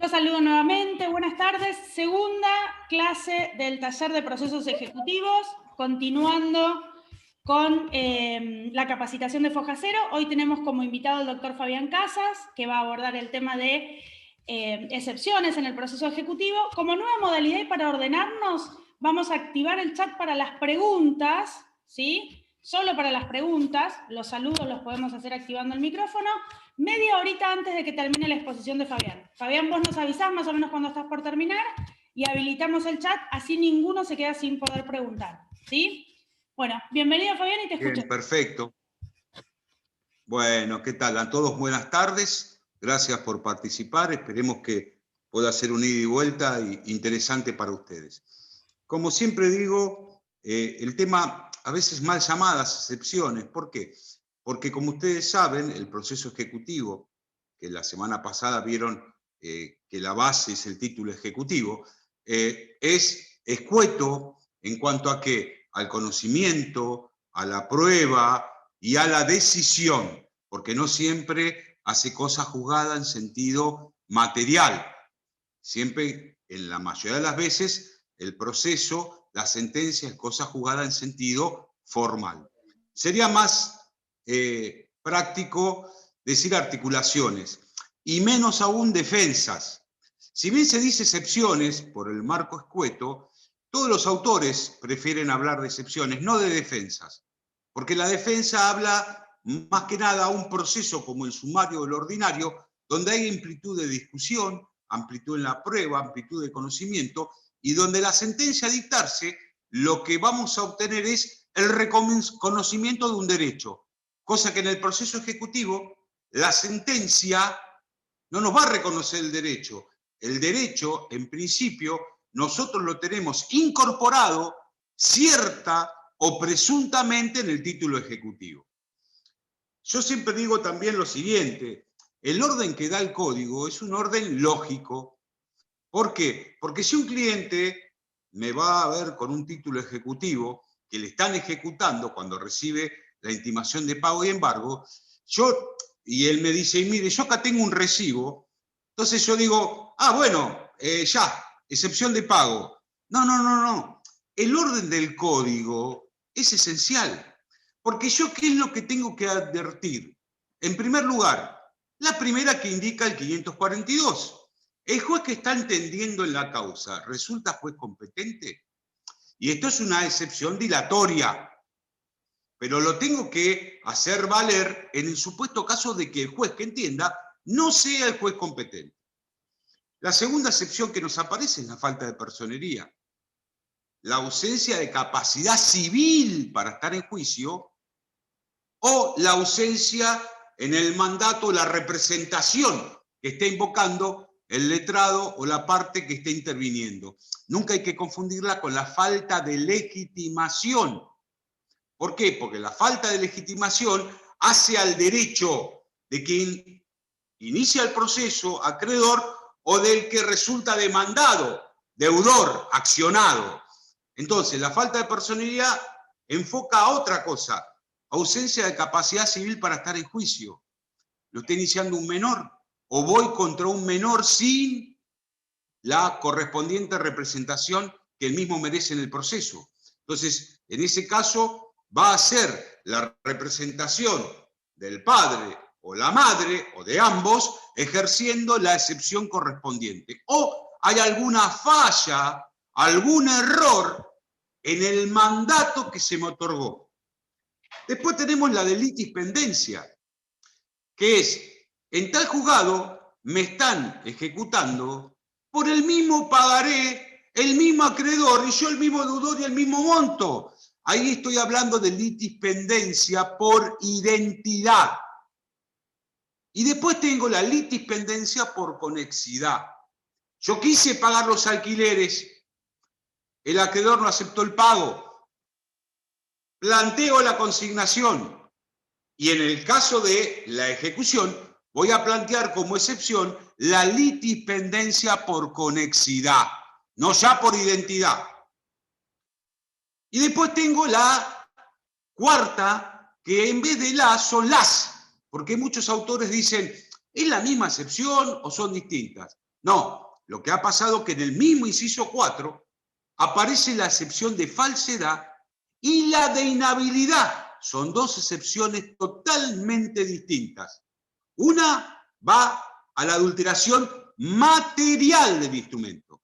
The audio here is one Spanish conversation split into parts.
Los saludo nuevamente, buenas tardes. Segunda clase del taller de procesos ejecutivos, continuando con la capacitación de Foja Cero. Hoy tenemos como invitado al doctor Fabián Casas, que va a abordar el tema de excepciones en el proceso ejecutivo. Como nueva modalidad y para ordenarnos, vamos a activar el chat para las preguntas, ¿sí? Solo para las preguntas. Los saludos los podemos hacer activando el micrófono. Media horita antes de que termine la exposición de Fabián. Fabián, vos nos avisás más o menos cuando estás por terminar y habilitamos el chat, así ninguno se queda sin poder preguntar, ¿sí? Bueno, bienvenido Fabián y te escucho. Bien, perfecto. Bueno, ¿qué tal? A todos buenas tardes. Gracias por participar. Esperemos que pueda ser un ida y vuelta interesante para ustedes. Como siempre digo, el tema a veces mal llamadas excepciones. ¿Por qué? Porque como ustedes saben, el proceso ejecutivo, que la semana pasada vieron que la base es el título ejecutivo, es escueto en cuanto a qué, al conocimiento, a la prueba y a la decisión, porque no siempre hace cosa juzgada en sentido material. Siempre, en la mayoría de las veces, el proceso, la sentencia es cosa juzgada en sentido formal. Sería más práctico decir articulaciones, y menos aún defensas. Si bien se dice excepciones por el marco escueto, todos los autores prefieren hablar de excepciones, no de defensas, porque la defensa habla más que nada a un proceso como el sumario o el ordinario, donde hay amplitud de discusión, amplitud en la prueba, amplitud de conocimiento, y donde la sentencia a dictarse, lo que vamos a obtener es el reconocimiento de un derecho, cosa que en el proceso ejecutivo la sentencia no nos va a reconocer el derecho. El derecho, en principio, nosotros lo tenemos incorporado cierta o presuntamente en el título ejecutivo. Yo siempre digo también lo siguiente, el orden que da el código es un orden lógico. ¿Por qué? Porque si un cliente me va a ver con un título ejecutivo que le están ejecutando cuando recibe la intimación de pago y embargo, y él me dice, mire, yo acá tengo un recibo, entonces yo digo, bueno, ya, excepción de pago. No. El orden del código es esencial. Porque yo, ¿qué es lo que tengo que advertir? En primer lugar, la primera que indica el 542. El juez que está entendiendo en la causa, ¿resulta juez competente? Y esto es una excepción dilatoria, pero lo tengo que hacer valer en el supuesto caso de que el juez que entienda no sea el juez competente. La segunda excepción que nos aparece es la falta de personería. La ausencia de capacidad civil para estar en juicio o la ausencia en el mandato, la representación que está invocando el letrado o la parte que está interviniendo. Nunca hay que confundirla con la falta de legitimación. ¿Por qué? Porque la falta de legitimación hace al derecho de quien inicia el proceso, acreedor, o del que resulta demandado, deudor, accionado. Entonces, la falta de personalidad enfoca a otra cosa, ausencia de capacidad civil para estar en juicio. Lo está iniciando un menor, o voy contra un menor sin la correspondiente representación que el mismo merece en el proceso. Entonces, en ese caso, va a ser la representación del padre o la madre, o de ambos, ejerciendo la excepción correspondiente. O hay alguna falla, algún error en el mandato que se me otorgó. Después tenemos la de litispendencia, que es, en tal juzgado me están ejecutando por el mismo pagaré, el mismo acreedor, y yo el mismo deudor y el mismo monto. Ahí estoy hablando de litispendencia por identidad. Y después tengo la litispendencia por conexidad. Yo quise pagar los alquileres, el acreedor no aceptó el pago, planteo la consignación y en el caso de la ejecución voy a plantear como excepción la litispendencia por conexidad, no ya por identidad. Y después tengo la cuarta, que en vez de son las, porque muchos autores dicen, ¿es la misma excepción o son distintas? No, lo que ha pasado es que en el mismo inciso 4 aparece la excepción de falsedad y la de inhabilidad. Son dos excepciones totalmente distintas. Una va a la adulteración material del instrumento,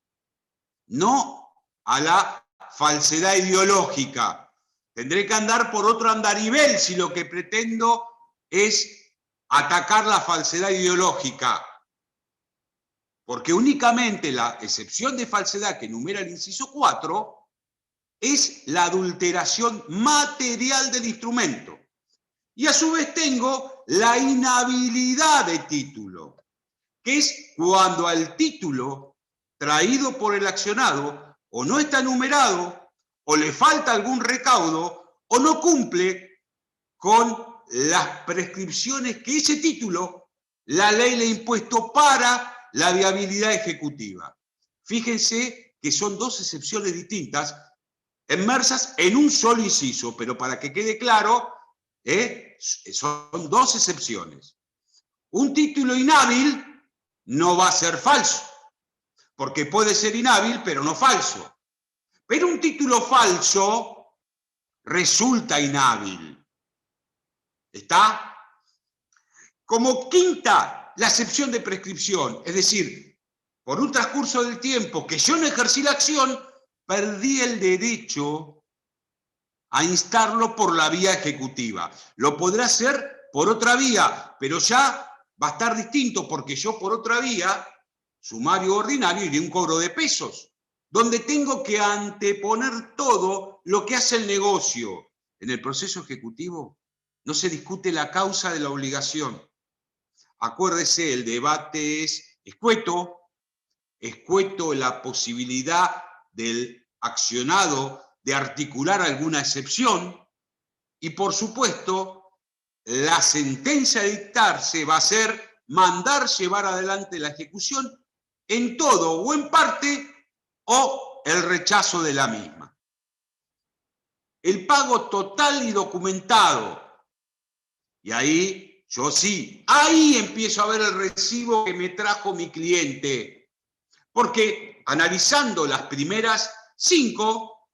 no a la falsedad ideológica. Tendré que andar por otro andarivel si lo que pretendo es atacar la falsedad ideológica. Porque únicamente la excepción de falsedad que enumera el inciso 4 es la adulteración material del instrumento. Y a su vez tengo la inhabilidad de título, que es cuando al título traído por el accionado o no está numerado, o le falta algún recaudo, o no cumple con las prescripciones que ese título, la ley le ha impuesto para la viabilidad ejecutiva. Fíjense que son dos excepciones distintas, inmersas en un solo inciso, pero para que quede claro, son dos excepciones. Un título inhábil no va a ser falso, porque puede ser inhábil, pero no falso. Pero un título falso resulta inhábil. ¿Está? Como quinta, la excepción de prescripción, es decir, por un transcurso del tiempo que yo no ejercí la acción, perdí el derecho a instarlo por la vía ejecutiva. Lo podrá hacer por otra vía, pero ya va a estar distinto, porque yo por otra vía, sumario ordinario, iré a un cobro de pesos, donde tengo que anteponer todo lo que hace el negocio. En el proceso ejecutivo no se discute la causa de la obligación. Acuérdese, el debate es escueto la posibilidad del accionado de articular alguna excepción, y por supuesto la sentencia a dictarse va a ser mandar llevar adelante la ejecución en todo o en parte, o el rechazo de la misma. El pago total y documentado. Y ahí, yo sí, ahí empiezo a ver el recibo que me trajo mi cliente. Porque analizando las primeras 5,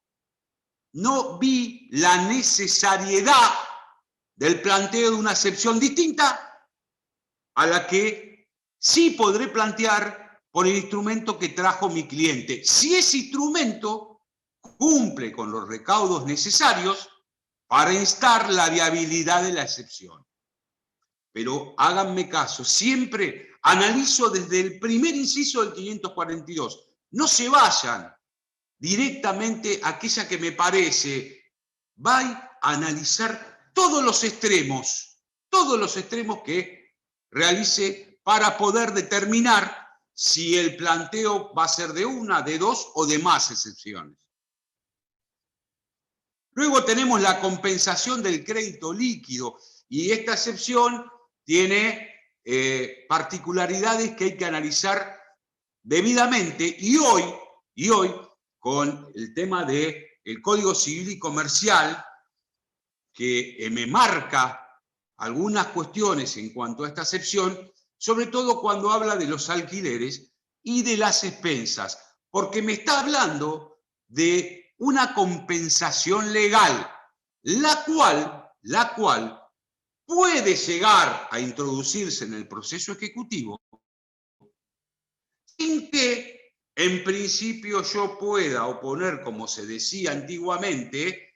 no vi la necesariedad del planteo de una excepción distinta a la que sí podré plantear por el instrumento que trajo mi cliente. Si ese instrumento cumple con los recaudos necesarios para instar la viabilidad de la excepción. Pero háganme caso, siempre analizo desde el primer inciso del 542. No se vayan directamente a aquella que me parece. Voy a analizar todos los extremos que realice para poder determinar si el planteo va a ser de una, de dos o de más excepciones. Luego tenemos la compensación del crédito líquido, y esta excepción tiene particularidades que hay que analizar debidamente, y hoy con el tema del Código Civil y Comercial, que me marca algunas cuestiones en cuanto a esta excepción, sobre todo cuando habla de los alquileres y de las expensas, porque me está hablando de una compensación legal, la cual puede llegar a introducirse en el proceso ejecutivo sin que en principio yo pueda oponer, como se decía antiguamente,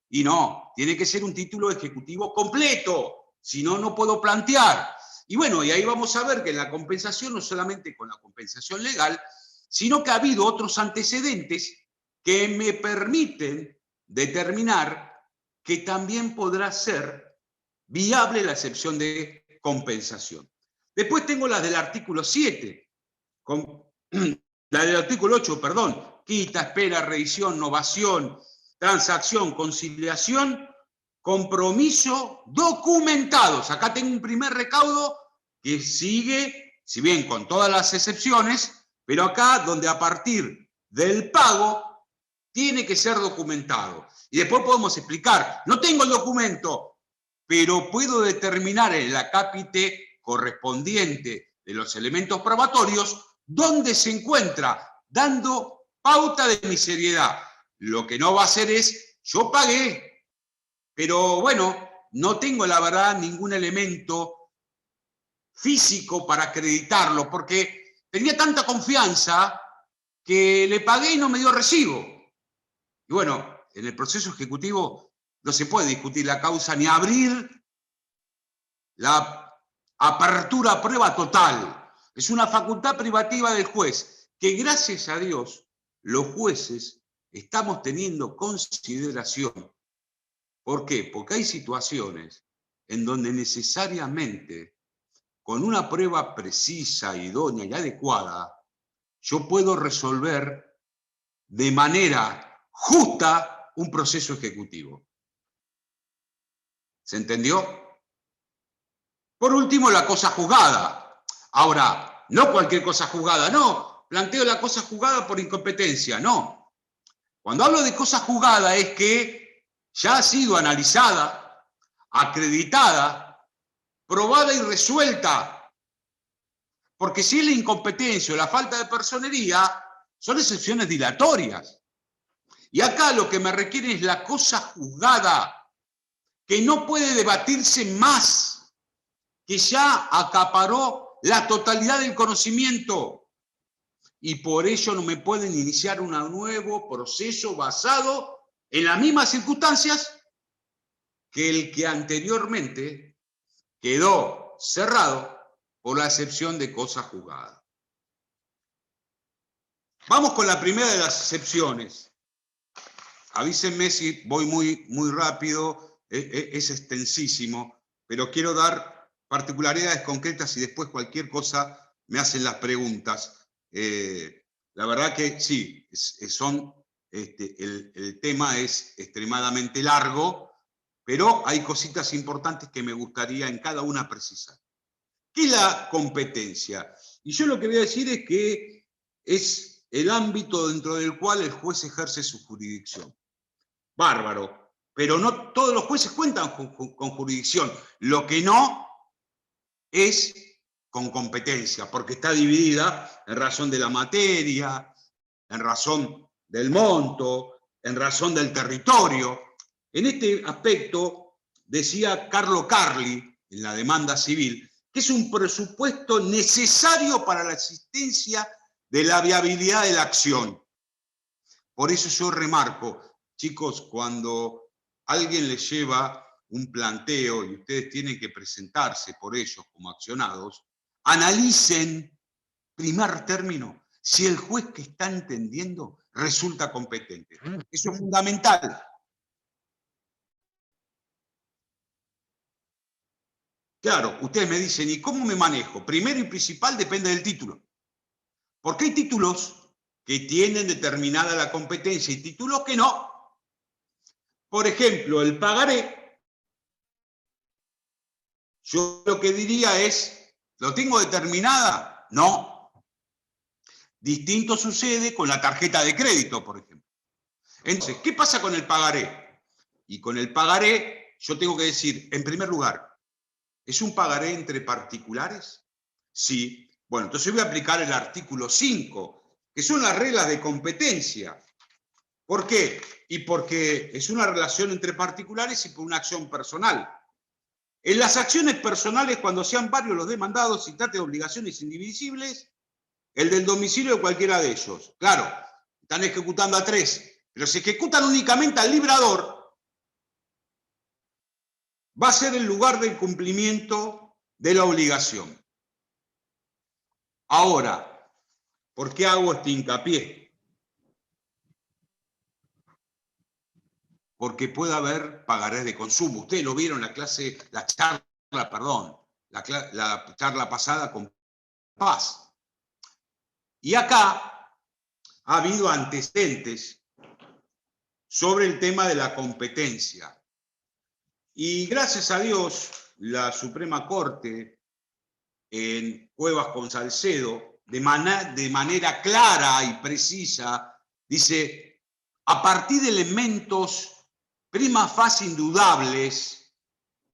y no, tiene que ser un título ejecutivo completo, si no, no puedo plantear. Y bueno, y ahí vamos a ver que en la compensación, no solamente con la compensación legal, sino que ha habido otros antecedentes que me permiten determinar que también podrá ser viable la excepción de compensación. Después tengo las del artículo 7, la del artículo 8, perdón, quita, espera, revisión, novación, transacción, conciliación, compromiso, documentados. Acá tengo un primer recaudo que sigue, si bien con todas las excepciones, pero acá donde a partir del pago tiene que ser documentado. Y después podemos explicar, no tengo el documento, pero puedo determinar en la cápite correspondiente de los elementos probatorios ¿Dónde se encuentra? Dando pauta de mi seriedad. Lo que no va a hacer es, yo pagué, pero bueno, no tengo la verdad ningún elemento físico para acreditarlo, porque tenía tanta confianza que le pagué y no me dio recibo. Y bueno, en el proceso ejecutivo no se puede discutir la causa ni abrir la apertura a prueba total. Es una facultad privativa del juez, que gracias a Dios los jueces estamos teniendo consideración. ¿Por qué? Porque hay situaciones en donde necesariamente, con una prueba precisa, idónea y adecuada, yo puedo resolver de manera justa un proceso ejecutivo. ¿Se entendió? Por último, la cosa juzgada. Ahora, no cualquier cosa juzgada, no. Planteo la cosa juzgada por incompetencia, no. Cuando hablo de cosa juzgada es que ya ha sido analizada, acreditada, probada y resuelta. Porque si es la incompetencia o la falta de personería, son excepciones dilatorias. Y acá lo que me requiere es la cosa juzgada, que no puede debatirse más, que ya acaparó la totalidad del conocimiento. Y por ello no me pueden iniciar un nuevo proceso basado en las mismas circunstancias que el que anteriormente quedó cerrado por la excepción de cosa juzgada. Vamos con la primera de las excepciones. Avísenme si voy muy rápido, es extensísimo, pero quiero dar particularidades concretas y después cualquier cosa me hacen las preguntas. La verdad que sí, el tema es extremadamente largo, pero hay cositas importantes que me gustaría en cada una precisar. ¿Qué es la competencia? Y yo lo que voy a decir es que es el ámbito dentro del cual el juez ejerce su jurisdicción. Bárbaro, pero no todos los jueces cuentan con jurisdicción. Lo que no es con competencia, porque está dividida en razón de la materia, en razón del monto, en razón del territorio. En este aspecto, decía Carlo Carli, en la demanda civil, que es un presupuesto necesario para la existencia de la viabilidad de la acción. Por eso yo remarco, chicos, cuando alguien les lleva un planteo y ustedes tienen que presentarse por ellos como accionados, analicen, primer término, si el juez que está entendiendo resulta competente. Eso es fundamental. Claro, ustedes me dicen, ¿y cómo me manejo? Primero y principal depende del título. Porque hay títulos que tienen determinada la competencia y títulos que no. Por ejemplo, el pagaré, yo lo que diría es, ¿lo tengo determinada? No. Distinto sucede con la tarjeta de crédito, por ejemplo. Entonces, ¿qué pasa con el pagaré? Y con el pagaré, yo tengo que decir, en primer lugar, ¿es un pagaré entre particulares? Sí. Bueno, entonces voy a aplicar el artículo 5, que son las reglas de competencia. ¿Por qué? Y porque es una relación entre particulares y por una acción personal. En las acciones personales, cuando sean varios los demandados y trate de obligaciones indivisibles, el del domicilio de cualquiera de ellos. Claro, están ejecutando a 3, pero si ejecutan únicamente al librador, va a ser el lugar del cumplimiento de la obligación. Ahora, ¿por qué hago este hincapié? Porque puede haber pagarés de consumo. Ustedes lo vieron en la charla pasada con Paz. Y acá ha habido antecedentes sobre el tema de la competencia. Y gracias a Dios, la Suprema Corte, en Cuevas con Salcedo, de manera clara y precisa, dice, a partir de elementos prima facie indudables,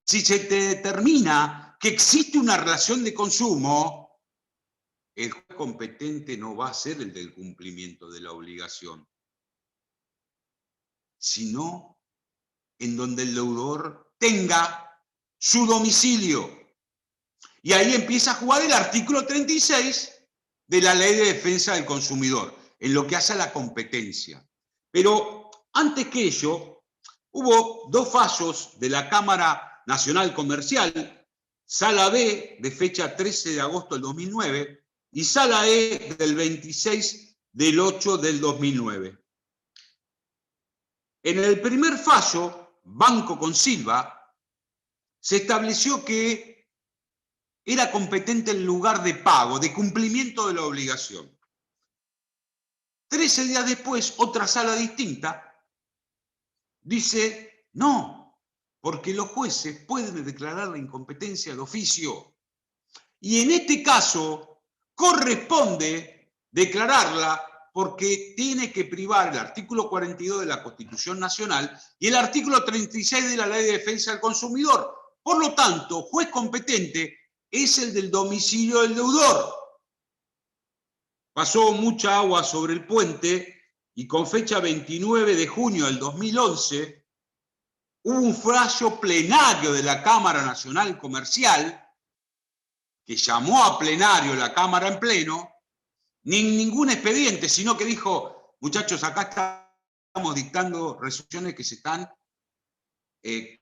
si se te determina que existe una relación de consumo, el juez competente no va a ser el del cumplimiento de la obligación, sino en donde el deudor tenga su domicilio. Y ahí empieza a jugar el artículo 36 de la Ley de Defensa del Consumidor, en lo que hace a la competencia. Pero antes que ello, hubo dos fallos de la Cámara Nacional Comercial, Sala B, de fecha 13 de agosto del 2009, y Sala E, del 26 del 8 del 2009. En el primer fallo, Banco con Silva, se estableció que era competente el lugar de pago, de cumplimiento de la obligación. 13 días después, otra sala distinta dice, no, porque los jueces pueden declarar la incompetencia de oficio. Y en este caso, corresponde declararla porque tiene que privar el artículo 42 de la Constitución Nacional y el artículo 36 de la Ley de Defensa del Consumidor. Por lo tanto, juez competente es el del domicilio del deudor. Pasó mucha agua sobre el puente y con fecha 29 de junio del 2011 hubo un fallo plenario de la Cámara Nacional Comercial que llamó a plenario la Cámara en pleno, ni ningún expediente, sino que dijo, muchachos, acá estamos dictando resoluciones que se están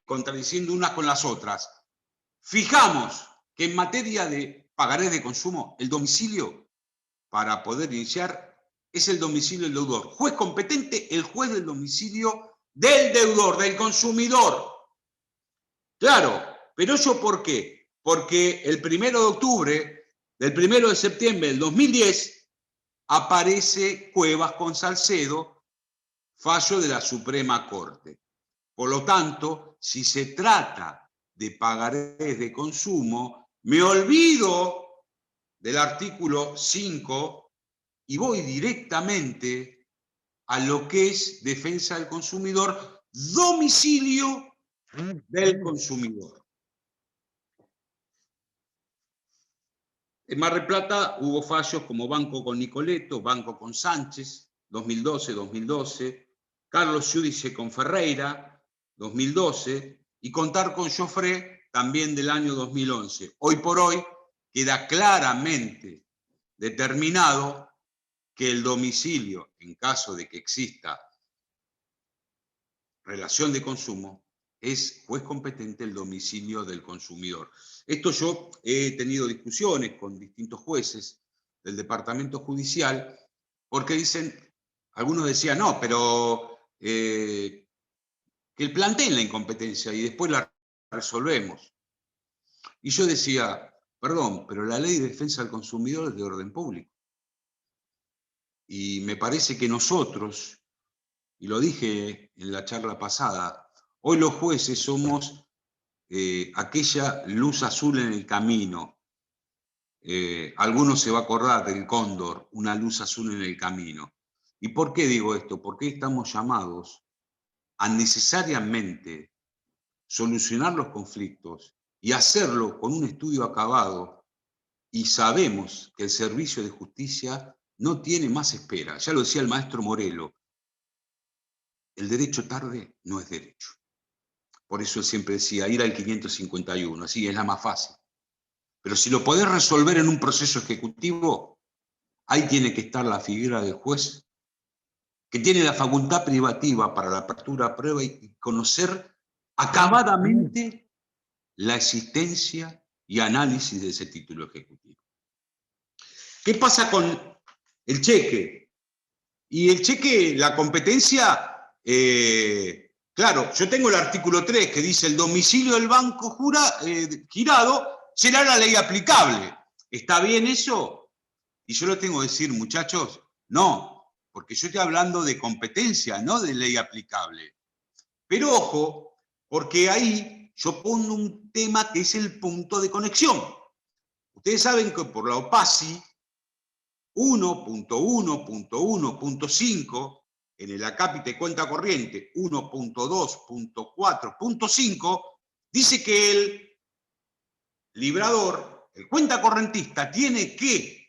contradiciendo unas con las otras. Fijamos que en materia de pagarés de consumo, el domicilio para poder iniciar es el domicilio del deudor. Juez competente, el juez del domicilio del deudor, del consumidor. Claro, pero ¿eso por qué? Porque el 1 de octubre, del 1 de septiembre del 2010, aparece Cuevas con Salcedo, fallo de la Suprema Corte. Por lo tanto, si se trata de pagarés de consumo, me olvido del artículo 5 y voy directamente a lo que es defensa del consumidor, domicilio del consumidor. En Mar del Plata hubo fallos como Banco con Nicoleto, Banco con Sánchez, 2012, Carlos Giudice con Ferreira, 2012, y Contar con Joffre, también del año 2011. Hoy por hoy queda claramente determinado que el domicilio, en caso de que exista relación de consumo, es juez competente el domicilio del consumidor. Esto yo he tenido discusiones con distintos jueces del departamento judicial, porque dicen, algunos decían, no, pero que planteen la incompetencia y después la resolvemos. Y yo decía, perdón, pero la Ley de Defensa del Consumidor es de orden público. Y me parece que nosotros, y lo dije en la charla pasada, hoy los jueces somos aquella luz azul en el camino. Algunos se va a acordar del cóndor, una luz azul en el camino. ¿Y por qué digo esto? Porque estamos llamados a necesariamente solucionar los conflictos y hacerlo con un estudio acabado, y sabemos que el servicio de justicia no tiene más espera. Ya lo decía el maestro Morelo, el derecho tarde no es derecho. Por eso él siempre decía, ir al 551, así es la más fácil. Pero si lo podés resolver en un proceso ejecutivo, ahí tiene que estar la figura del juez, que tiene la facultad privativa para la apertura a prueba y conocer acabadamente la existencia y análisis de ese título ejecutivo. ¿Qué pasa con el cheque? Y el cheque, la competencia, claro, yo tengo el artículo 3 que dice el domicilio del banco girado será la ley aplicable. ¿Está bien eso? Y yo lo tengo que decir, muchachos, no, porque yo estoy hablando de competencia, no de ley aplicable. Pero ojo, porque ahí yo pongo un tema que es el punto de conexión. Ustedes saben que por la OPACI 1.1.1.5, en el acápite de cuenta corriente 1.2.4.5, dice que el librador, el cuenta correntista, tiene que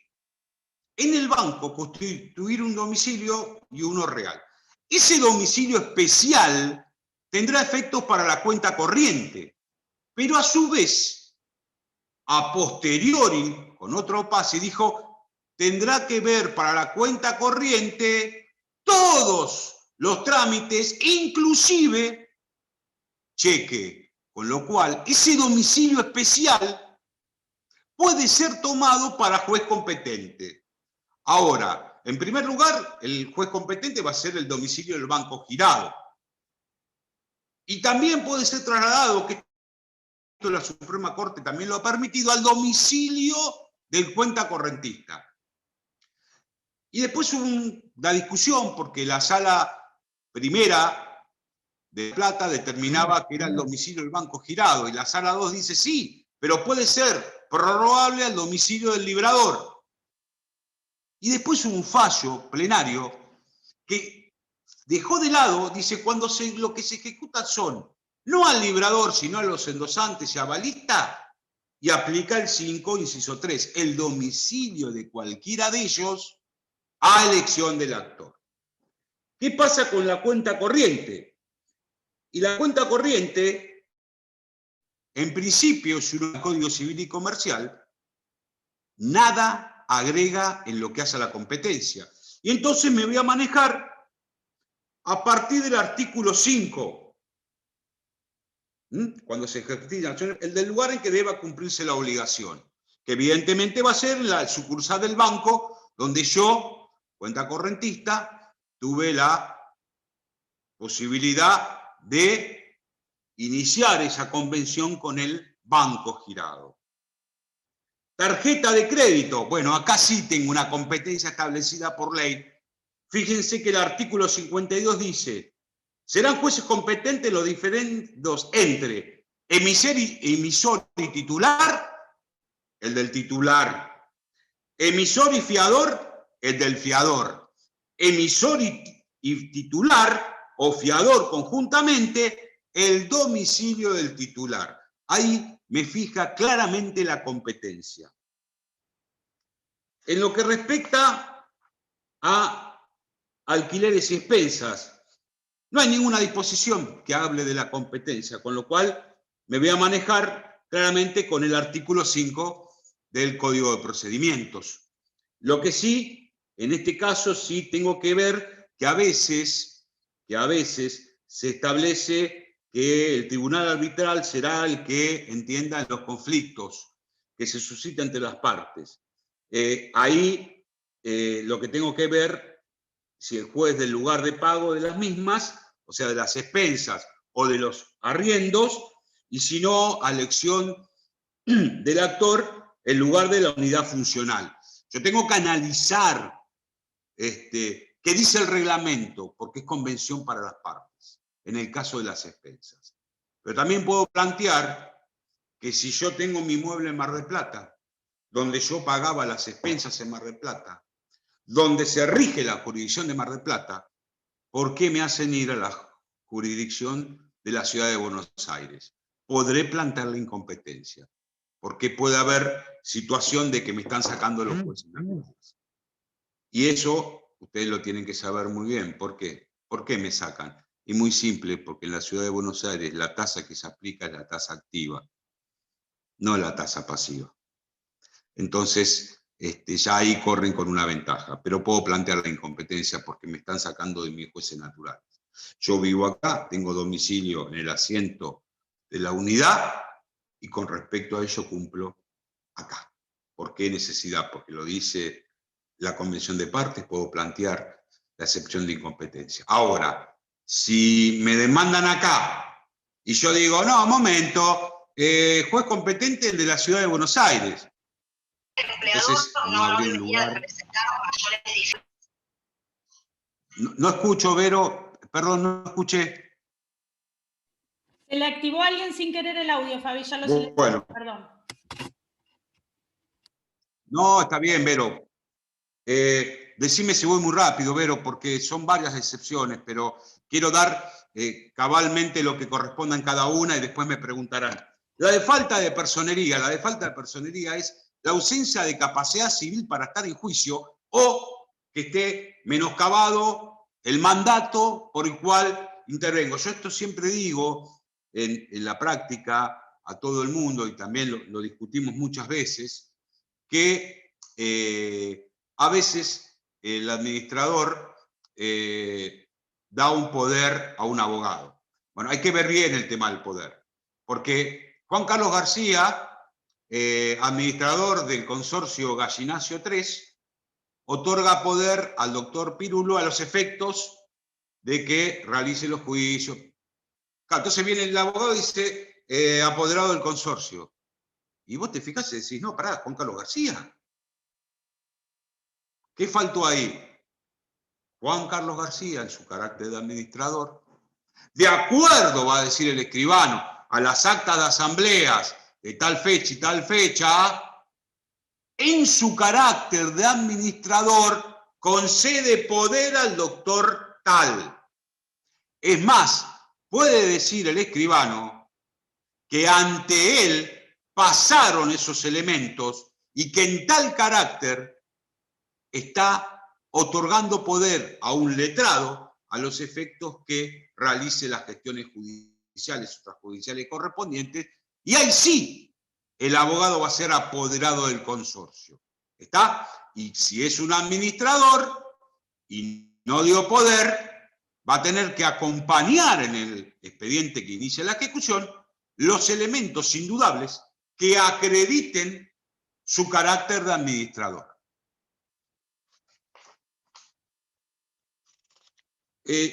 en el banco constituir un domicilio y uno real. Ese domicilio especial tendrá efectos para la cuenta corriente, pero a su vez, a posteriori, con otro pase, dijo, tendrá que ver para la cuenta corriente todos los trámites, inclusive cheque, con lo cual ese domicilio especial puede ser tomado para juez competente. Ahora, en primer lugar, el juez competente va a ser el domicilio del banco girado. Y también puede ser trasladado, que esto la Suprema Corte también lo ha permitido, al domicilio del cuenta correntista. Y después hubo una discusión porque la sala primera de Plata determinaba que era el domicilio del banco girado, y la sala 2 dice sí, pero puede ser prorrogable al domicilio del librador. Y después hubo un fallo plenario que dejó de lado, dice, cuando lo que se ejecuta son, no al librador, sino a los endosantes y avalistas, y aplica el 5, inciso 3, el domicilio de cualquiera de ellos a elección del actor. ¿Qué pasa con la cuenta corriente? Y la cuenta corriente, en principio, si uno va al Código Civil y Comercial, nada agrega en lo que hace a la competencia. Y entonces me voy a manejar a partir del artículo 5, cuando se ejercita el del lugar en que deba cumplirse la obligación, que evidentemente va a ser la sucursal del banco, donde yo, cuenta correntista, tuve la posibilidad de iniciar esa convención con el banco girado. Tarjeta de crédito. Bueno, acá sí tengo una competencia establecida por ley. Fíjense que el artículo 52 dice, serán jueces competentes los diferendos entre emisor y titular, el del titular, emisor y fiador, el del fiador, emisor y titular o fiador conjuntamente, el domicilio del titular. Ahí me fija claramente la competencia. En lo que respecta a alquileres y expensas, no hay ninguna disposición que hable de la competencia, con lo cual me voy a manejar claramente con el artículo 5 del Código de Procedimientos. Lo que sí, en este caso sí tengo que ver que a veces se establece que el tribunal arbitral será el que entienda los conflictos que se suscitan entre las partes. Ahí lo que tengo que ver, si el juez del lugar de pago de las mismas, o sea, de las expensas o de los arriendos, y si no, a elección del actor, el lugar de la unidad funcional. Yo tengo que analizar qué dice el reglamento, porque es convención para las partes, en el caso de las expensas. Pero también puedo plantear que si yo tengo mi mueble en Mar del Plata, donde yo pagaba las expensas en Mar del Plata, donde se rige la jurisdicción de Mar del Plata, ¿por qué me hacen ir a la jurisdicción de la ciudad de Buenos Aires? Podré plantear la incompetencia, porque puede haber situación de que me están sacando los jueces naturales. Y eso ustedes lo tienen que saber muy bien. ¿Por qué? ¿Por qué me sacan? Y muy simple, porque en la ciudad de Buenos Aires la tasa que se aplica es la tasa activa, no la tasa pasiva. Entonces, ya ahí corren con una ventaja, pero puedo plantear la incompetencia porque me están sacando de mis jueces naturales. Yo vivo acá, tengo domicilio en el asiento de la unidad y con respecto a ello cumplo acá. ¿Por qué necesidad? Porque lo dice la Convención de Partes, puedo plantear la excepción de incompetencia. Ahora, si me demandan acá y yo digo, no, un momento, juez competente el de la ciudad de Buenos Aires. Entonces, no habría un lugar. No escucho, Vero, perdón, no escuché. Se le activó a alguien sin querer el audio, Fabi, ya lo silencio. Bueno. Perdón. No, está bien, Vero. Decime si voy muy rápido, Vero, porque son varias excepciones, pero quiero dar cabalmente lo que corresponda en cada una y después me preguntarán. La de falta de personería es la ausencia de capacidad civil para estar en juicio o que esté menoscabado el mandato por el cual intervengo. Yo esto siempre digo en la práctica a todo el mundo, y también lo discutimos muchas veces, que a veces el administrador da un poder a un abogado. Bueno, hay que ver bien el tema del poder, porque Juan Carlos García, administrador del consorcio Gallinacio 3, otorga poder al doctor Pirulo a los efectos de que realice los juicios. Claro, entonces viene el abogado y dice, apoderado del consorcio. Y vos te fijás y decís, no, pará, Juan Carlos García. ¿Qué faltó ahí? Juan Carlos García, en su carácter de administrador, de acuerdo, va a decir el escribano, a las actas de asambleas de tal fecha y tal fecha, en su carácter de administrador, concede poder al doctor tal. Es más, puede decir el escribano que ante él pasaron esos elementos y que en tal carácter está otorgando poder a un letrado a los efectos que realice las gestiones judiciales, extrajudiciales correspondientes, y ahí sí el abogado va a ser apoderado del consorcio. ¿Está? Y si es un administrador y no dio poder, va a tener que acompañar en el expediente que inicie la ejecución los elementos indudables que acrediten su carácter de administrador.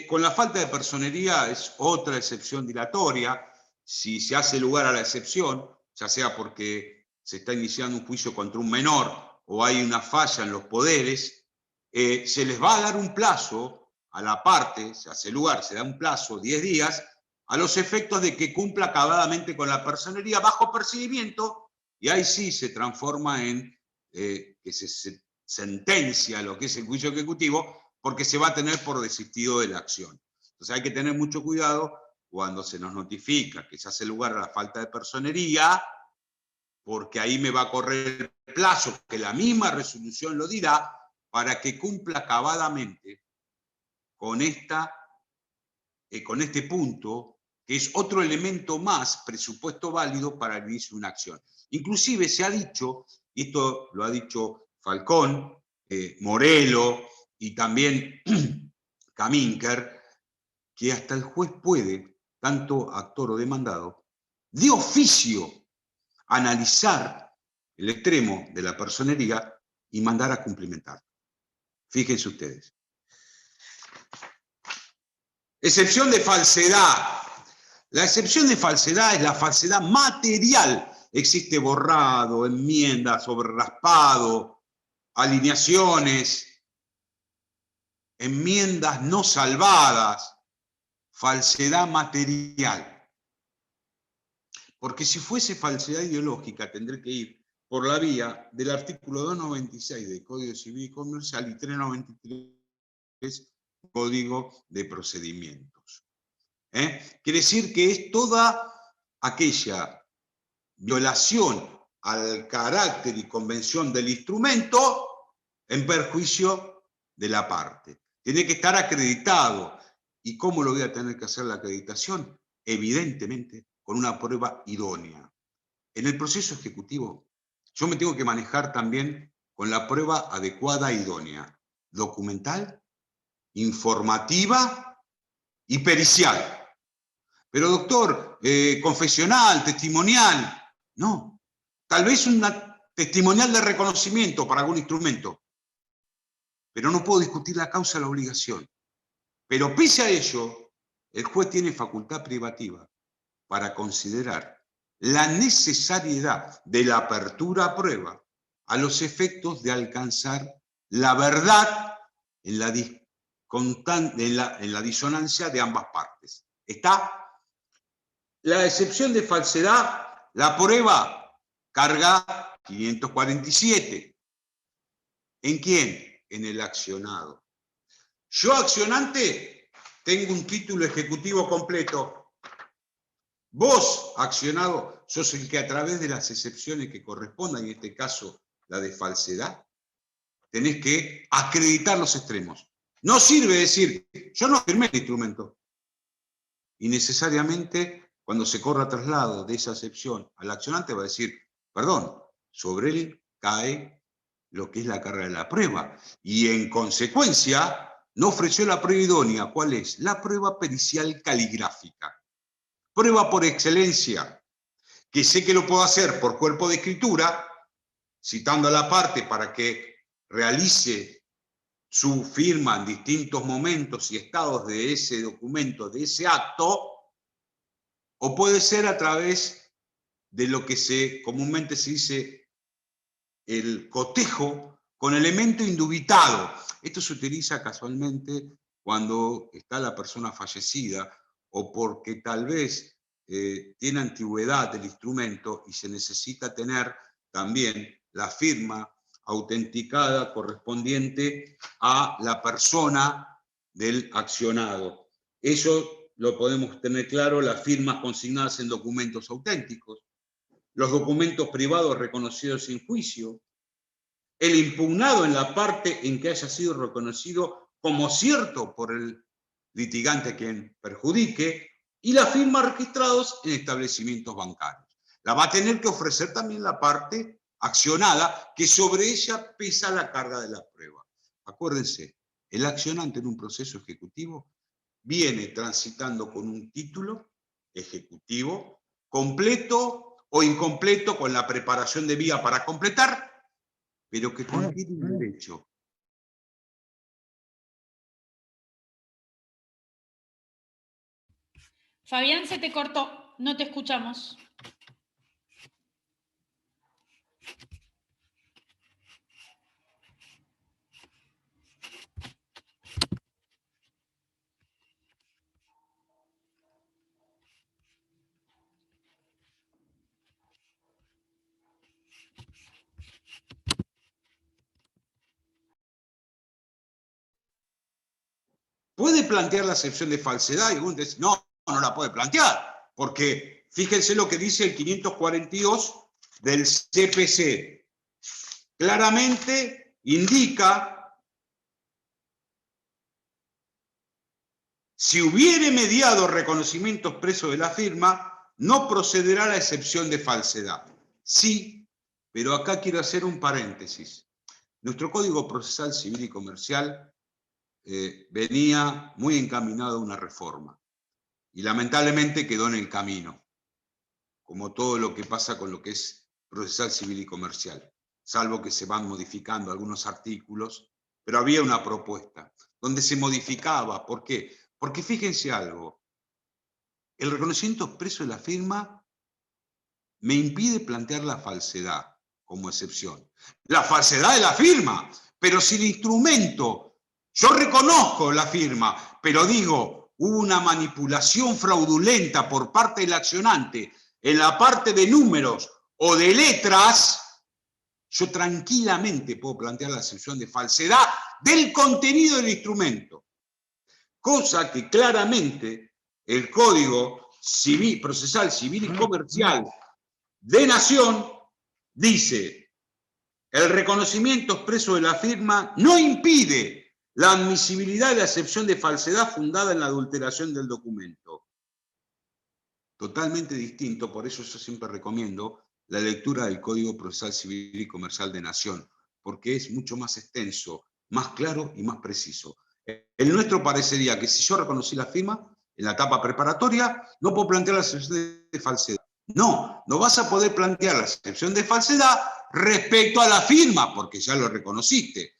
Con la falta de personería es otra excepción dilatoria. Si se hace lugar a la excepción, ya sea porque se está iniciando un juicio contra un menor o hay una falla en los poderes, se les va a dar un plazo a la parte, se hace lugar, se da un plazo, 10 días, a los efectos de que cumpla acabadamente con la personería bajo percibimiento, y ahí sí se transforma en que se sentencia lo que es el juicio ejecutivo, porque se va a tener por desistido de la acción. Entonces hay que tener mucho cuidado cuando se nos notifica que se hace lugar a la falta de personería, porque ahí me va a correr el plazo, que la misma resolución lo dirá, para que cumpla acabadamente con este punto, que es otro elemento más, presupuesto válido para el inicio de una acción. Inclusive se ha dicho, y esto lo ha dicho Falcón, Morelo y también Kaminker, que hasta el juez puede, tanto actor o demandado, de oficio analizar el extremo de la personería y mandar a cumplimentar. Fíjense ustedes. Excepción de falsedad. La excepción de falsedad es la falsedad material. Existe borrado, enmienda, sobreraspado, alineaciones, enmiendas no salvadas, falsedad material. Porque si fuese falsedad ideológica, tendré que ir por la vía del artículo 296 del Código Civil y Comercial y 393 del Código de Procedimientos. Quiere decir que es toda aquella violación al carácter y convención del instrumento en perjuicio de la parte. Tiene que estar acreditado. ¿Y cómo lo voy a tener que hacer la acreditación? Evidentemente, con una prueba idónea. En el proceso ejecutivo, yo me tengo que manejar también con la prueba adecuada e idónea, documental, informativa y pericial. Pero doctor, confesional, testimonial, no. Tal vez una testimonial de reconocimiento para algún instrumento, pero no puedo discutir la causa o la obligación. Pero pese a ello, el juez tiene facultad privativa para considerar la necesariedad de la apertura a prueba a los efectos de alcanzar la verdad en la disonancia de ambas partes. ¿Está? La excepción de falsedad, la prueba, carga 547. ¿En quién? En el accionado. Yo, accionante, tengo un título ejecutivo completo. Vos, accionado, sos el que a través de las excepciones que correspondan, en este caso la de falsedad, tenés que acreditar los extremos. No sirve decir, yo no firmé el instrumento. Y necesariamente, cuando se corra traslado de esa excepción al accionante, va a decir, perdón, sobre él cae lo que es la carga de la prueba. Y en consecuencia, no ofreció la prueba idónea. ¿Cuál es? La prueba pericial caligráfica. Prueba por excelencia, que sé que lo puedo hacer por cuerpo de escritura, citando a la parte para que realice su firma en distintos momentos y estados de ese documento, de ese acto, o puede ser a través de lo que comúnmente se dice el cotejo con elemento indubitado. Esto se utiliza casualmente cuando está la persona fallecida o porque tal vez tiene antigüedad del instrumento y se necesita tener también la firma autenticada correspondiente a la persona del accionado. Eso lo podemos tener claro, las firmas consignadas en documentos auténticos, los documentos privados reconocidos sin juicio, el impugnado en la parte en que haya sido reconocido como cierto por el litigante a quien perjudique, y las firmas registradas en establecimientos bancarios. La va a tener que ofrecer también la parte accionada, que sobre ella pesa la carga de la prueba. Acuérdense, el accionante en un proceso ejecutivo viene transitando con un título ejecutivo completo o incompleto, con la preparación de vía para completar, pero que contiene un derecho. Fabián, se te cortó, no te escuchamos. ¿Puede plantear la excepción de falsedad? Y uno dice, no, no la puede plantear, porque fíjense lo que dice el 542 del CPC. Claramente indica, si hubiere mediado reconocimiento expreso de la firma, no procederá la excepción de falsedad. Sí, pero acá quiero hacer un paréntesis. Nuestro Código Procesal Civil y Comercial venía muy encaminado a una reforma y lamentablemente quedó en el camino, como todo lo que pasa con lo que es procesal civil y comercial, salvo que se van modificando algunos artículos, pero había una propuesta donde se modificaba. ¿Por qué? Porque fíjense algo, el reconocimiento expreso de la firma me impide plantear la falsedad como excepción. La falsedad de la firma, pero si el instrumento, yo reconozco la firma, pero digo, hubo una manipulación fraudulenta por parte del accionante en la parte de números o de letras, yo tranquilamente puedo plantear la excepción de falsedad del contenido del instrumento. Cosa que claramente el Código Civil, Procesal Civil y Comercial de Nación dice: el reconocimiento expreso de la firma no impide la admisibilidad de la excepción de falsedad fundada en la adulteración del documento. Totalmente distinto, por eso yo siempre recomiendo la lectura del Código Procesal Civil y Comercial de Nación, porque es mucho más extenso, más claro y más preciso. El nuestro parecería que si yo reconocí la firma en la etapa preparatoria, no puedo plantear la excepción de falsedad. No, no vas a poder plantear la excepción de falsedad respecto a la firma, porque ya lo reconociste.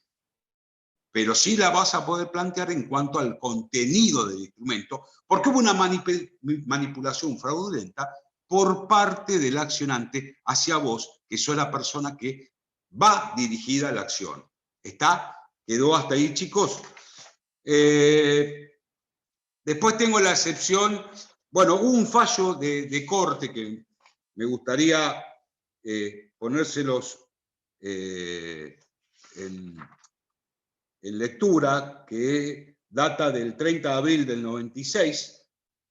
Pero sí la vas a poder plantear en cuanto al contenido del instrumento, porque hubo una manipulación fraudulenta por parte del accionante hacia vos, que sos la persona que va dirigida a la acción. ¿Está? ¿Quedó hasta ahí, chicos? Después tengo la excepción, bueno, hubo un fallo de corte que me gustaría ponérselos en lectura, que data del 30 de abril del 96,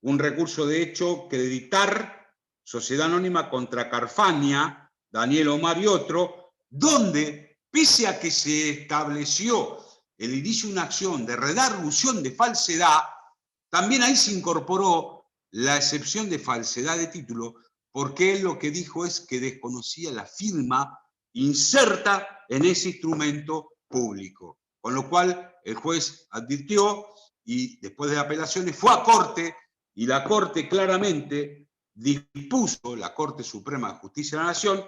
un recurso de hecho Creditar, Sociedad Anónima contra Carfania, Daniel Omar y otro, donde pese a que se estableció el inicio de una acción de redargución de falsedad, también ahí se incorporó la excepción de falsedad de título, porque él lo que dijo es que desconocía la firma inserta en ese instrumento público. Con lo cual el juez advirtió y después de apelaciones fue a corte y la corte claramente dispuso, la Corte Suprema de Justicia de la Nación,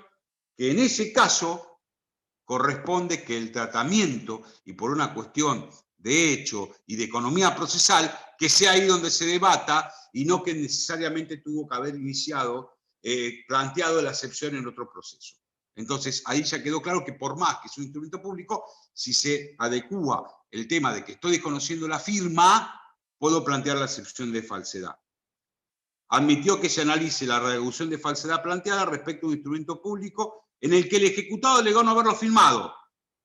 que en ese caso corresponde que el tratamiento, y por una cuestión de hecho y de economía procesal, que sea ahí donde se debata y no que necesariamente tuvo que haber iniciado, planteado la excepción en otro proceso. Entonces, ahí ya quedó claro que por más que es un instrumento público, si se adecúa el tema de que estoy desconociendo la firma, puedo plantear la excepción de falsedad. Admitió que se analice la reducción de falsedad planteada respecto a un instrumento público en el que el ejecutado alegó no haberlo firmado,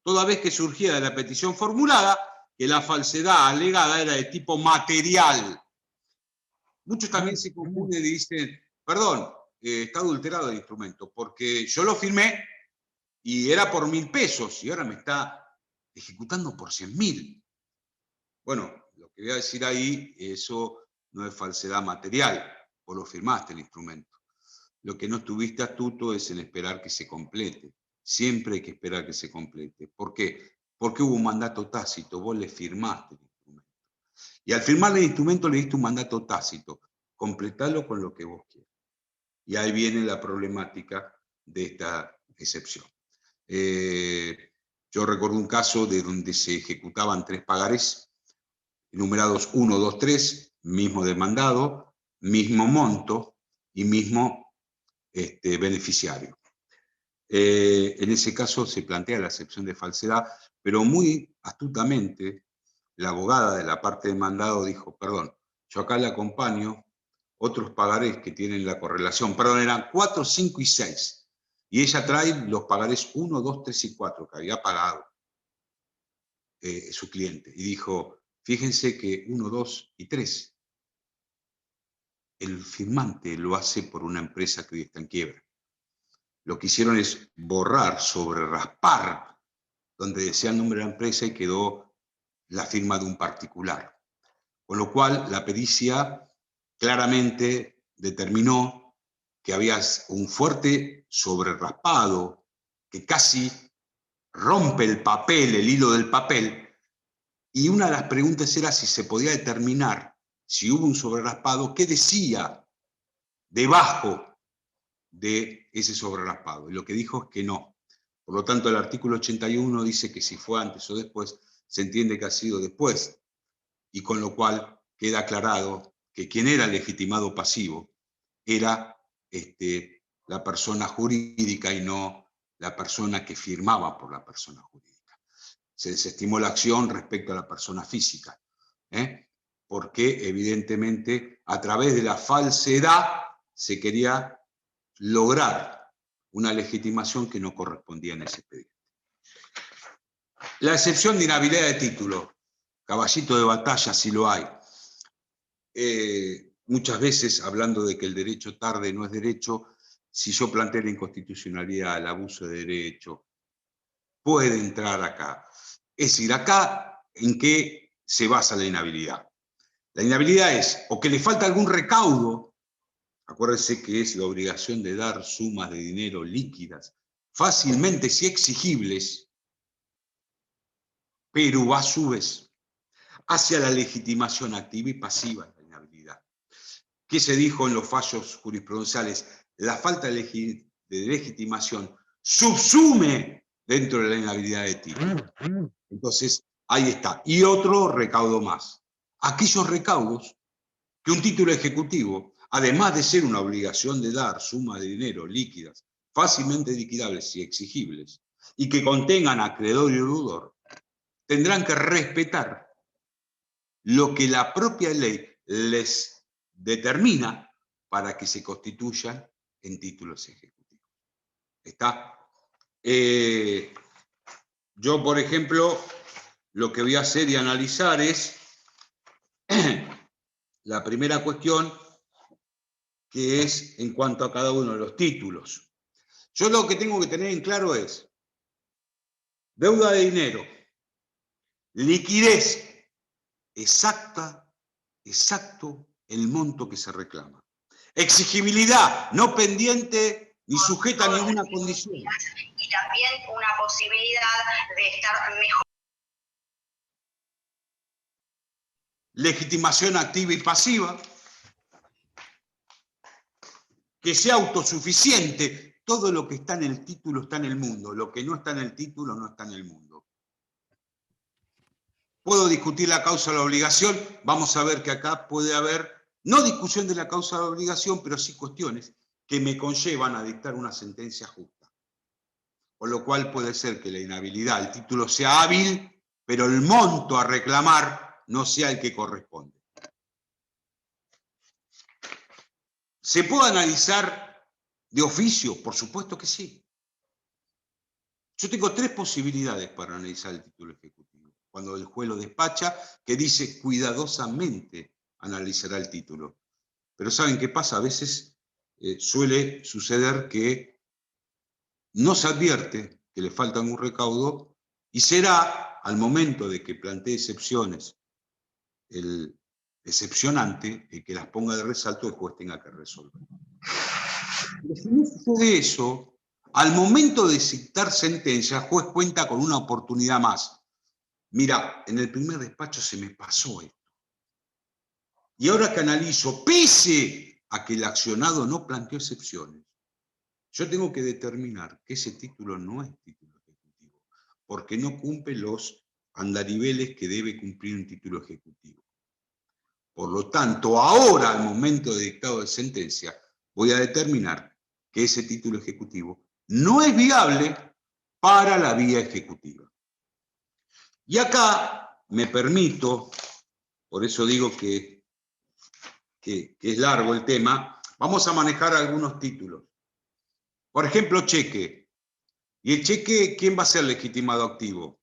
toda vez que surgía de la petición formulada que la falsedad alegada era de tipo material. Muchos también se confunden y dicen, perdón, está adulterado el instrumento, porque yo lo firmé y era por 1.000 pesos y ahora me está ejecutando por 100.000. Bueno, lo que voy a decir ahí, eso no es falsedad material, vos lo firmaste el instrumento. Lo que no estuviste astuto es en esperar que se complete. Siempre hay que esperar que se complete. ¿Por qué? Porque hubo un mandato tácito, vos le firmaste el instrumento. Y al firmarle el instrumento le diste un mandato tácito. Completalo con lo que vos quieras. Y ahí viene la problemática de esta excepción. Yo recuerdo un caso de donde se ejecutaban 3 pagarés, enumerados 1, 2, 3, mismo demandado, mismo monto y mismo beneficiario. En ese caso se plantea la excepción de falsedad, pero muy astutamente la abogada de la parte demandado dijo, perdón, yo acá le acompaño otros pagarés que tienen la correlación, perdón, eran 4, 5 y 6, y ella trae los pagarés 1, 2, 3 y 4 que había pagado su cliente, y dijo, fíjense que 1, 2 y 3, el firmante lo hace por una empresa que hoy está en quiebra. Lo que hicieron es borrar, sobre raspar, donde decía el nombre de la empresa y quedó la firma de un particular. Con lo cual, la pericia claramente determinó que había un fuerte sobreraspado que casi rompe el papel, el hilo del papel, y una de las preguntas era si se podía determinar, si hubo un sobreraspado, qué decía debajo de ese sobreraspado. Y lo que dijo es que no. Por lo tanto, el artículo 81 dice que si fue antes o después, se entiende que ha sido después, y con lo cual queda aclarado que quien era legitimado pasivo era la persona jurídica y no la persona que firmaba por la persona jurídica. Se desestimó la acción respecto a la persona física, porque evidentemente a través de la falsedad se quería lograr una legitimación que no correspondía en ese expediente. La excepción de inhabilidad de título, caballito de batalla si lo hay. Muchas veces, hablando de que el derecho tarde no es derecho, si yo planteo la inconstitucionalidad, el abuso de derecho, puede entrar acá. Es decir, acá, ¿en qué se basa la inhabilidad? La inhabilidad es o que le falta algún recaudo, acuérdense que es la obligación de dar sumas de dinero líquidas, fácilmente si exigibles, pero a su vez hacia la legitimación activa y pasiva de la inhabilidad. ¿Qué se dijo en los fallos jurisprudenciales? La falta de legitimación subsume dentro de la inhabilidad de título. Entonces, ahí está. Y otro recaudo más. Aquellos recaudos que un título ejecutivo, además de ser una obligación de dar sumas de dinero líquidas, fácilmente liquidables y exigibles, y que contengan acreedor y deudor, tendrán que respetar lo que la propia ley les determina para que se constituyan en títulos ejecutivos. ¿Está? Yo, por ejemplo, lo que voy a hacer y analizar es la primera cuestión, que es en cuanto a cada uno de los títulos. Yo lo que tengo que tener en claro es, Deuda de dinero. Liquidez. Exacto el monto que se reclama. Exigibilidad, no pendiente ni sujeta a ninguna condición. Y también una posibilidad de estar mejor. Legitimación activa y pasiva. Que sea autosuficiente. Todo lo que está en el título está en el mundo. Lo que no está en el título no está en el mundo. Puedo discutir la causa de la obligación. Vamos a ver que acá puede haber, no discusión de la causa de la obligación, pero sí cuestiones que me conllevan a dictar una sentencia justa. Con lo cual puede ser que la inhabilidad, el título sea hábil, pero el monto a reclamar no sea el que corresponde. ¿Se puede analizar de oficio? Por supuesto que sí. Yo tengo 3 posibilidades para analizar el título ejecutivo. Cuando el juez lo despacha, que dice cuidadosamente analizará el título. Pero ¿saben qué pasa? A veces suele suceder que no se advierte que le falta un recaudo y será al momento de que plantee excepciones el excepcionante el que las ponga de resalto, el juez tenga que resolver. Pero si no sucede eso, al momento de dictar sentencia, el juez cuenta con una oportunidad más. Mira, en el primer despacho se me pasó esto. Y ahora que analizo, pese a que el accionado no planteó excepciones, yo tengo que determinar que ese título no es título ejecutivo, porque no cumple los andariveles que debe cumplir un título ejecutivo. Por lo tanto, ahora, al momento de dictado de sentencia, voy a determinar que ese título ejecutivo no es viable para la vía ejecutiva. Y acá me permito, por eso digo que es largo el tema, vamos a manejar algunos títulos. Por ejemplo, cheque. ¿Y el cheque quién va a ser legitimado activo?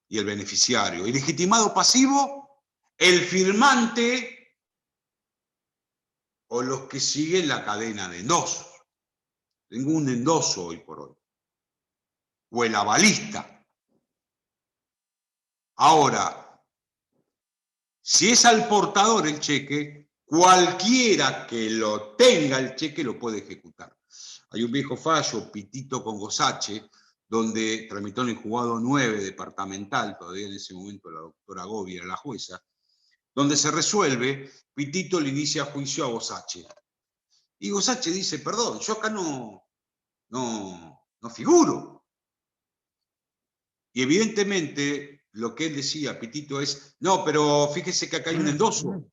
Y el beneficiario. ¿Y legitimado pasivo? El firmante o los que siguen la cadena de endosos. Tengo un endoso hoy por hoy. O el avalista. Ahora, si es al portador el cheque, cualquiera que lo tenga el cheque lo puede ejecutar. Hay un viejo fallo, Pitito con Gosache, donde tramitó en el juzgado 9 departamental, todavía en ese momento la doctora Gobi era la jueza, donde se resuelve, Pitito le inicia juicio a Gosache. Y Gosache dice, perdón, yo acá no figuro. Y evidentemente lo que él decía, Pitito, es, no, pero fíjese que acá hay un endoso.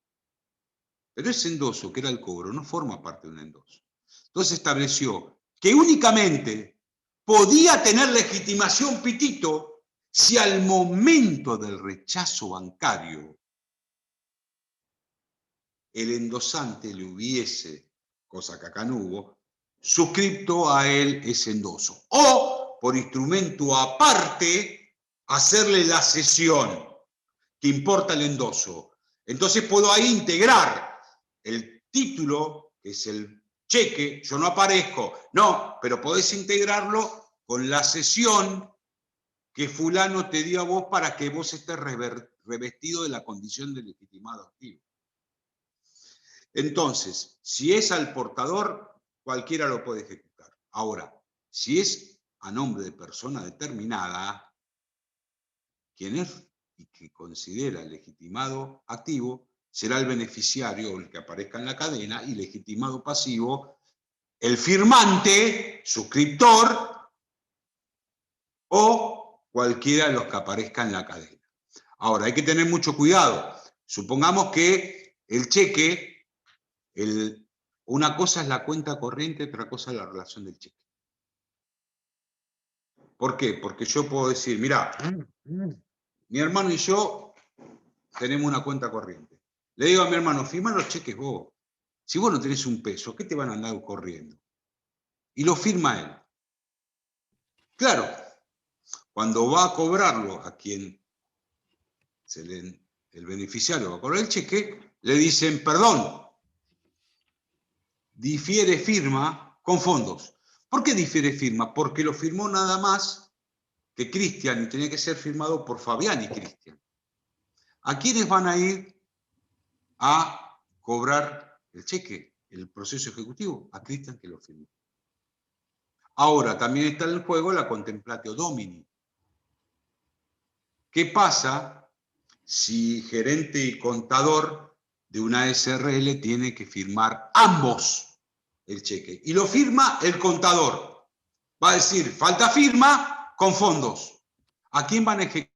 Pero ese endoso, que era el cobro, no forma parte de un endoso. Entonces estableció que únicamente podía tener legitimación Pitito si al momento del rechazo bancario el endosante le hubiese, cosa que acá no hubo, suscripto a él ese endoso. O, por instrumento aparte, hacerle la cesión, que importa el endoso. Entonces puedo ahí integrar el título, que es el cheque, yo no aparezco, no, pero podés integrarlo con la cesión que fulano te dio a vos para que vos estés revestido de la condición de legitimado activo. Entonces, si es al portador, cualquiera lo puede ejecutar. Ahora, si es a nombre de persona determinada, quien es y que considera legitimado activo, será el beneficiario, el que aparezca en la cadena, y legitimado pasivo, el firmante, suscriptor, o cualquiera de los que aparezca en la cadena. Ahora, hay que tener mucho cuidado. Supongamos que el cheque, una cosa es la cuenta corriente, otra cosa es la relación del cheque. ¿Por qué? Porque yo puedo decir, mirá, mi hermano y yo tenemos una cuenta corriente. Le digo a mi hermano, firma los cheques vos. Si vos no tenés un peso, ¿qué te van a andar corriendo? Y lo firma él. Claro, cuando va a cobrarlo a quien el beneficiario va a cobrar el cheque, le dicen, perdón, difiere firma con fondos. ¿Por qué difiere firma? Porque lo firmó nada más que Cristian, y tenía que ser firmado por Fabián y Cristian. ¿A quiénes van a ir a cobrar el cheque, el proceso ejecutivo? A Cristian, que lo firmó. Ahora, también está en el juego la contemplatio domini. ¿Qué pasa si gerente y contador de una SRL tiene que firmar ambos el cheque? Y lo firma el contador. Va a decir, falta firma con fondos. ¿A quién van a ejecutar